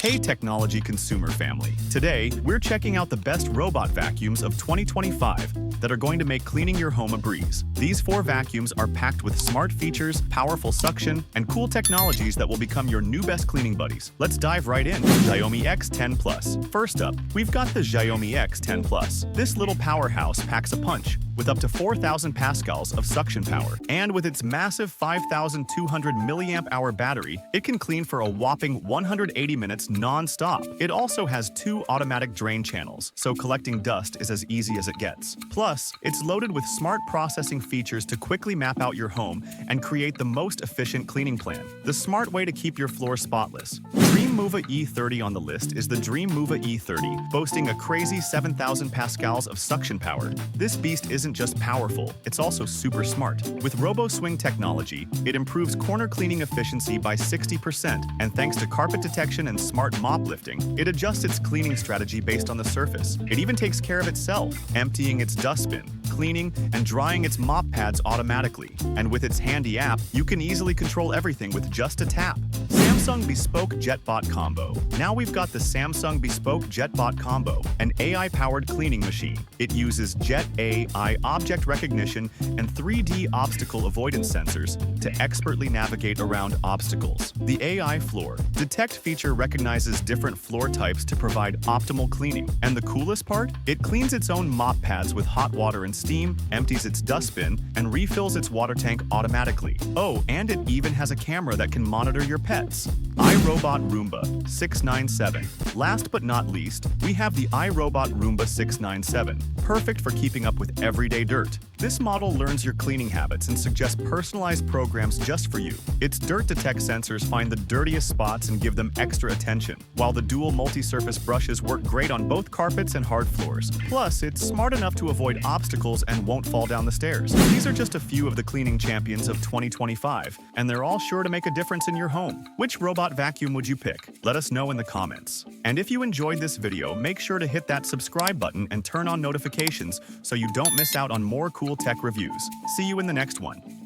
Hey technology consumer family, today we're checking out the best robot vacuums of 2025 that are going to make cleaning your home a breeze. These 4 vacuums are packed with smart features, powerful suction, and cool technologies that will become your new best cleaning buddies. Let's dive right in. Xiaomi X10 Plus. First up, we've got the Xiaomi X10 Plus. This little powerhouse packs a punch with up to 4,000 pascals of suction power. And with its massive 5,200 milliamp hour battery, it can clean for a whopping 180 minutes non-stop. It also has 2 automatic drain channels, so collecting dust is as easy as it gets. Plus, it's loaded with smart processing features to quickly map out your home and create the most efficient cleaning plan. The smart way to keep your floor spotless. Dreame Mova E30 on the list is the Dreame Mova E30, boasting a crazy 7,000 pascals of suction power. This beast isn't just powerful, it's also super smart. With RoboSwing technology, it improves corner cleaning efficiency by 60%, and thanks to carpet detection and smart mop lifting, it adjusts its cleaning strategy based on the surface. It even takes care of itself, emptying its dustbin, cleaning, and drying its mop pads automatically. And with its handy app, you can easily control everything with just a tap. Samsung Bespoke JetBot Combo. Now we've got the Samsung Bespoke JetBot Combo, an AI-powered cleaning machine. It uses Jet AI object recognition and 3D obstacle avoidance sensors to expertly navigate around obstacles. The AI Floor Detect feature recognizes different floor types to provide optimal cleaning. And the coolest part? It cleans its own mop pads with hot water and steam, empties its dustbin, and refills its water tank automatically. Oh, and it even has a camera that can monitor your pets. iRobot Roomba 697. Last but not least, we have the iRobot Roomba 697, perfect for keeping up with everyday dirt. This model learns your cleaning habits and suggests personalized programs just for you. Its dirt detect sensors find the dirtiest spots and give them extra attention, while the dual multi-surface brushes work great on both carpets and hard floors. Plus, it's smart enough to avoid obstacles and won't fall down the stairs. These are just a few of the cleaning champions of 2025, and they're all sure to make a difference in your home. Which robot vacuum would you pick? Let us know in the comments. And if you enjoyed this video, make sure to hit that subscribe button and turn on notifications so you don't miss out on more cool tech reviews. See you in the next one.